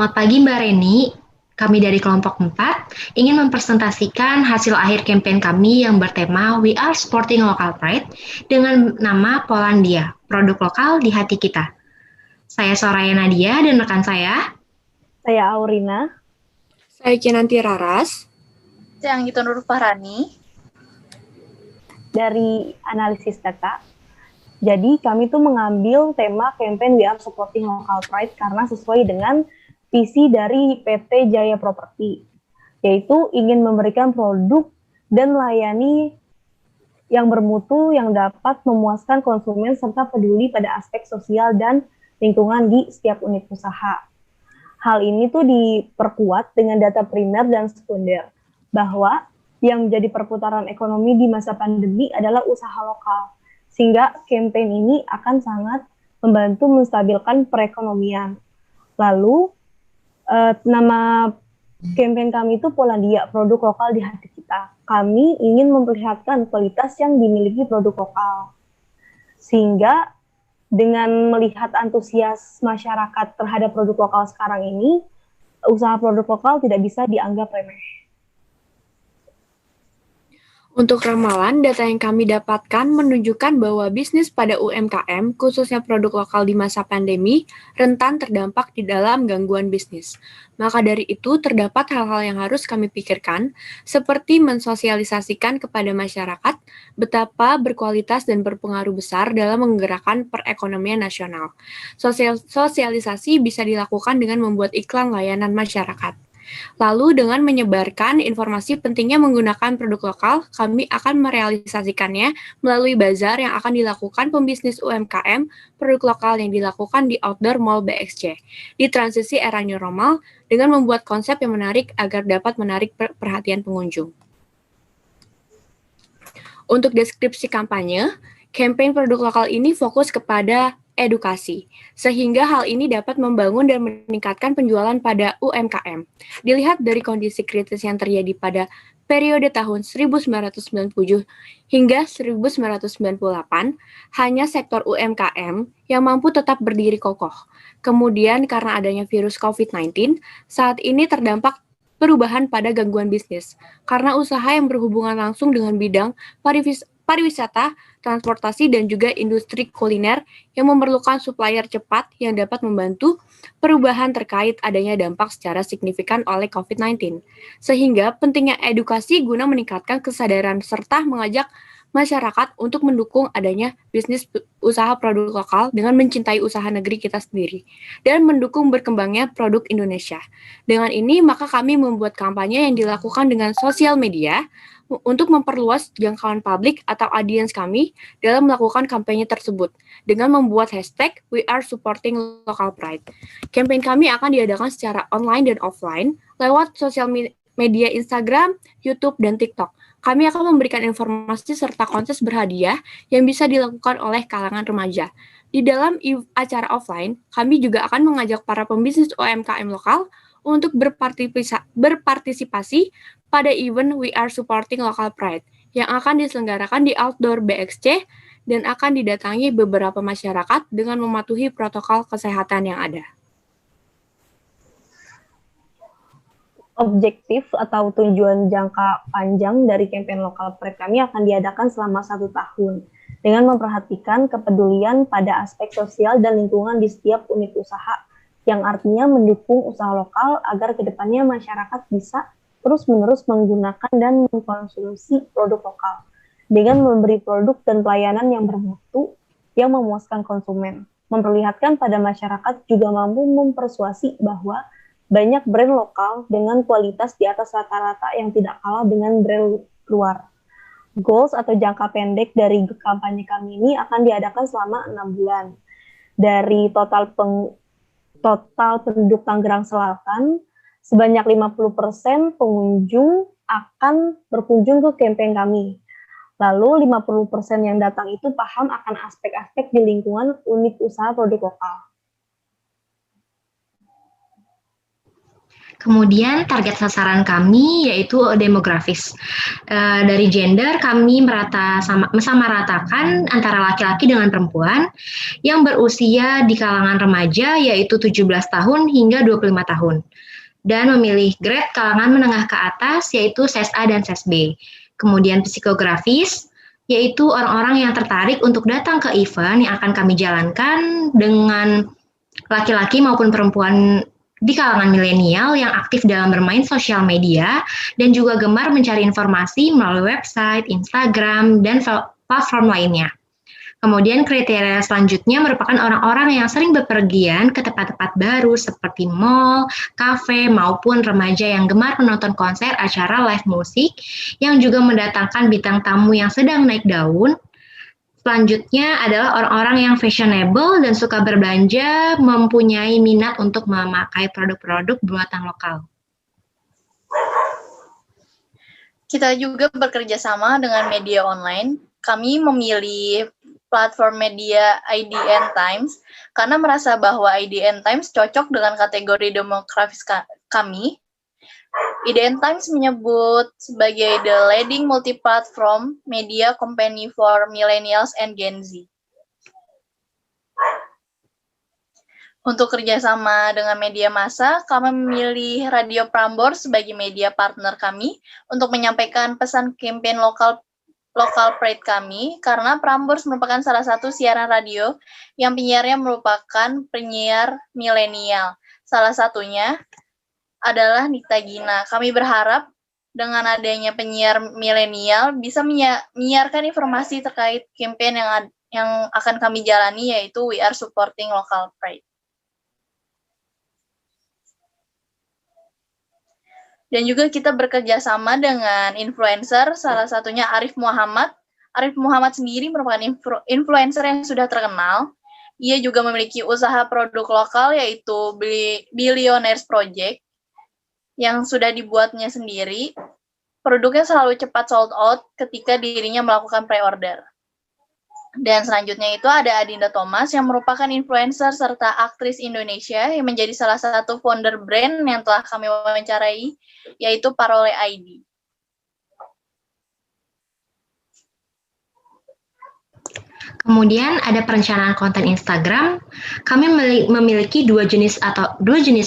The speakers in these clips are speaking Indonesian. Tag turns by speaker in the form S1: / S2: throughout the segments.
S1: Selamat pagi Mbak Reni, kami dari kelompok 4 ingin mempresentasikan hasil akhir kampanye kami yang bertema We Are Supporting Local Pride dengan nama Polandia, produk lokal di hati kita. Saya Soraya Nadia dan rekan saya.
S2: Saya Aurina.
S3: Saya Kinanti Raras.
S4: Saya Anggito Nur Fahrani.
S2: Dari analisis data. Jadi kami tuh mengambil tema campaign We Are Supporting Local Pride karena sesuai dengan visi dari PT Jaya Property, yaitu ingin memberikan produk dan melayani yang bermutu yang dapat memuaskan konsumen serta peduli pada aspek sosial dan lingkungan di setiap unit usaha. Hal ini tuh diperkuat dengan data primer dan sekunder, bahwa yang menjadi perputaran ekonomi di masa pandemi adalah usaha lokal, sehingga campaign ini akan sangat membantu menstabilkan perekonomian. Lalu, nama campaign kami itu Polandia, produk lokal di hati kita. Kami ingin memperlihatkan kualitas yang dimiliki produk lokal, sehingga dengan melihat antusias masyarakat terhadap produk lokal sekarang ini, usaha produk lokal tidak bisa dianggap remeh.
S3: Untuk ramalan, data yang kami dapatkan menunjukkan bahwa bisnis pada UMKM, khususnya produk lokal di masa pandemi, rentan terdampak di dalam gangguan bisnis. Maka dari itu, terdapat hal-hal yang harus kami pikirkan, seperti mensosialisasikan kepada masyarakat betapa berkualitas dan berpengaruh besar dalam menggerakkan perekonomian nasional. Sosialisasi bisa dilakukan dengan membuat iklan layanan masyarakat. Lalu dengan menyebarkan informasi pentingnya menggunakan produk lokal, kami akan merealisasikannya melalui bazar yang akan dilakukan pembisnis UMKM produk lokal yang dilakukan di Outdoor Mall BXC. Di transisi era new normal dengan membuat konsep yang menarik agar dapat menarik perhatian pengunjung. Untuk deskripsi kampanye, campaign produk lokal ini fokus kepada edukasi, sehingga hal ini dapat membangun dan meningkatkan penjualan pada UMKM. Dilihat dari kondisi kritis yang terjadi pada periode tahun 1997 hingga 1998, hanya sektor UMKM yang mampu tetap berdiri kokoh. Kemudian karena adanya virus COVID-19, saat ini terdampak perubahan pada gangguan bisnis, karena usaha yang berhubungan langsung dengan bidang pariwisata, transportasi, dan juga industri kuliner yang memerlukan supplier cepat yang dapat membantu perubahan terkait adanya dampak secara signifikan oleh COVID-19. Sehingga pentingnya edukasi guna meningkatkan kesadaran serta mengajak masyarakat untuk mendukung adanya bisnis usaha produk lokal dengan mencintai usaha negeri kita sendiri dan mendukung berkembangnya produk Indonesia. Dengan ini, maka kami membuat kampanye yang dilakukan dengan sosial media untuk memperluas jangkauan publik atau audiens kami dalam melakukan kampanye tersebut dengan membuat hashtag We Are Supporting Local Pride. Kampanye kami akan diadakan secara online dan offline lewat sosial media Instagram, YouTube, dan TikTok. Kami akan memberikan informasi serta kontes berhadiah yang bisa dilakukan oleh kalangan remaja. Di dalam acara offline, kami juga akan mengajak para pembisnis UMKM lokal untuk berpartisipasi pada event We Are Supporting Local Pride yang akan diselenggarakan di Outdoor BXC dan akan didatangi beberapa masyarakat dengan mematuhi protokol kesehatan yang ada.
S2: Objektif atau tujuan jangka panjang dari campaign lokal Pride kami akan diadakan selama 1 tahun dengan memperhatikan kepedulian pada aspek sosial dan lingkungan di setiap unit usaha, yang artinya mendukung usaha lokal agar kedepannya masyarakat bisa terus-menerus menggunakan dan mengkonsumsi produk lokal dengan memberi produk dan pelayanan yang bermutu yang memuaskan konsumen. Memperlihatkan pada masyarakat juga mampu mempersuasi bahwa banyak brand lokal dengan kualitas di atas rata-rata yang tidak kalah dengan brand luar. Goals atau jangka pendek dari kampanye kami ini akan diadakan selama 6 bulan. Dari total penduduk Tangerang Selatan, sebanyak 50% pengunjung akan berkunjung ke campaign kami. Lalu 50% yang datang itu paham akan aspek-aspek di lingkungan unit usaha produk lokal.
S1: Kemudian target sasaran kami yaitu demografis. Dari gender kami mensamaratakan antara laki-laki dengan perempuan yang berusia di kalangan remaja yaitu 17 tahun hingga 25 tahun. Dan memilih grade kalangan menengah ke atas yaitu SES A dan SES B. Kemudian psikografis yaitu orang-orang yang tertarik untuk datang ke event yang akan kami jalankan dengan laki-laki maupun perempuan di kalangan milenial yang aktif dalam bermain sosial media dan juga gemar mencari informasi melalui website, Instagram, dan platform lainnya. Kemudian kriteria selanjutnya merupakan orang-orang yang sering bepergian ke tempat-tempat baru seperti mall, kafe, maupun remaja yang gemar menonton konser acara live musik yang juga mendatangkan bintang tamu yang sedang naik daun. Selanjutnya adalah orang-orang yang fashionable dan suka berbelanja, mempunyai minat untuk memakai produk-produk buatan lokal.
S4: Kita juga bekerja sama dengan media online. Kami memilih platform media IDN Times karena merasa bahwa IDN Times cocok dengan kategori demografis kami. IDN Times menyebut sebagai the leading multi-platform media company for millennials and Gen Z. Untuk kerjasama dengan media massa, kami memilih Radio Prambors sebagai media partner kami untuk menyampaikan pesan kampanye lokal Pride kami, karena Prambors merupakan salah satu siaran radio yang penyiarnya merupakan penyiar milenial. Salah satunya adalah Nita Gina. Kami berharap dengan adanya penyiar milenial bisa menyiarkan informasi terkait kampanye yang akan kami jalani, yaitu We Are Supporting Local Pride. Dan juga kita bekerja sama dengan influencer, salah satunya Arif Muhammad. Arif Muhammad sendiri merupakan influencer yang sudah terkenal. Ia juga memiliki usaha produk lokal yaitu Billionaires Project yang sudah dibuatnya sendiri. Produknya selalu cepat sold out ketika dirinya melakukan pre-order. Dan selanjutnya itu ada Adinda Thomas yang merupakan influencer serta aktris Indonesia yang menjadi salah satu founder brand yang telah kami wawancarai, yaitu Parole ID.
S1: Kemudian ada perencanaan konten Instagram. Kami memiliki dua jenis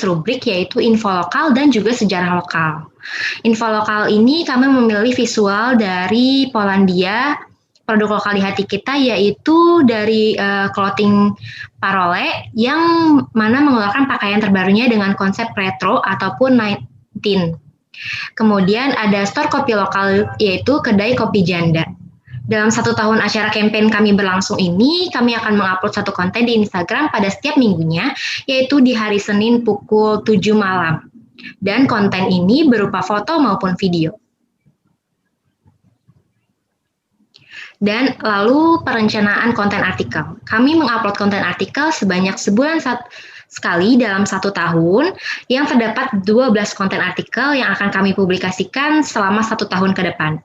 S1: rubrik, yaitu info lokal dan juga sejarah lokal. Info lokal ini kami memilih visual dari Polandia, produk lokal di hati kita, yaitu dari clothing Parole yang mana mengeluarkan pakaian terbarunya dengan konsep retro ataupun 19. Kemudian ada store kopi lokal, yaitu kedai kopi Janda. Dalam 1 tahun acara campaign kami berlangsung ini, kami akan mengupload 1 konten di Instagram pada setiap minggunya, yaitu di hari Senin pukul 7 malam. Dan konten ini berupa foto maupun video. Dan lalu perencanaan konten artikel. Kami mengupload konten artikel sebanyak sebulan sekali dalam 1 tahun, yang terdapat 12 konten artikel yang akan kami publikasikan selama 1 tahun ke depan.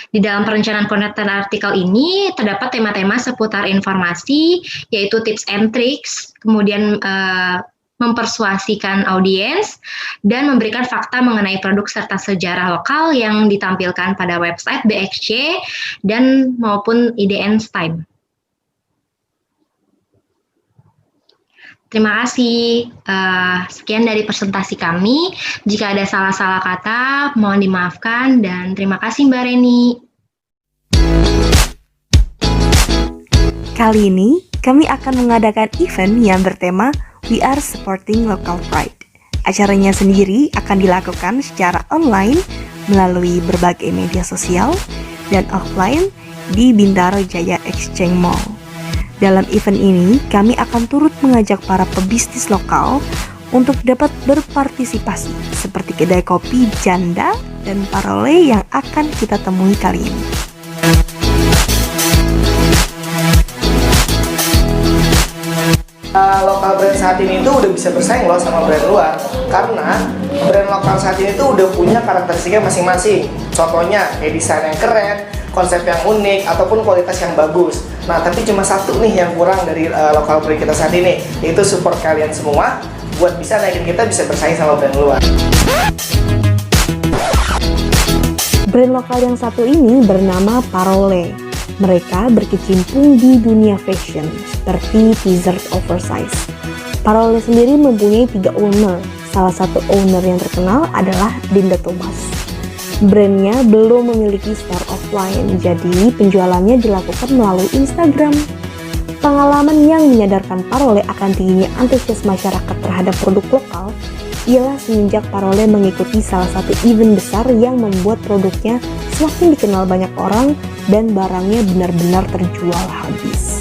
S1: Di dalam perencanaan konten artikel ini terdapat tema-tema seputar informasi, yaitu tips and tricks, kemudian mempersuasikan audiens, dan memberikan fakta mengenai produk serta sejarah lokal yang ditampilkan pada website BXC dan maupun IDN Time. Terima kasih. Sekian dari presentasi kami. Jika ada salah-salah kata, mohon dimaafkan, dan terima kasih Mbak Reni.
S5: Kali ini, kami akan mengadakan event yang bertema We Are Supporting Local Pride. Acaranya sendiri akan dilakukan secara online melalui berbagai media sosial dan offline di Bintaro Jaya Exchange Mall. Dalam event ini, kami akan turut mengajak para pebisnis lokal untuk dapat berpartisipasi seperti kedai kopi Janda dan Parole yang akan kita temui kali ini.
S6: Lokal brand saat ini tuh udah bisa bersaing loh sama brand luar, karena brand lokal saat ini tuh udah punya karakteristiknya masing-masing. Contohnya kayak desain yang keren, konsep yang unik, ataupun kualitas yang bagus. Nah, tapi cuma satu nih yang kurang dari lokal brand kita saat ini, yaitu support kalian semua buat bisa naikin kita bisa bersaing sama brand luar.
S5: Brand lokal yang satu ini bernama Parole. Mereka berkecimpung di dunia fashion seperti t-shirt oversize. Parole sendiri mempunyai 3 owner. Salah satu owner yang terkenal adalah Dinda Thomas. Brandnya belum memiliki store offline, jadi penjualannya dilakukan melalui Instagram. Pengalaman yang menyadarkan Parole akan tingginya antusias masyarakat terhadap produk lokal ialah semenjak Parole mengikuti salah satu event besar yang membuat produknya semakin dikenal banyak orang dan barangnya benar-benar terjual habis.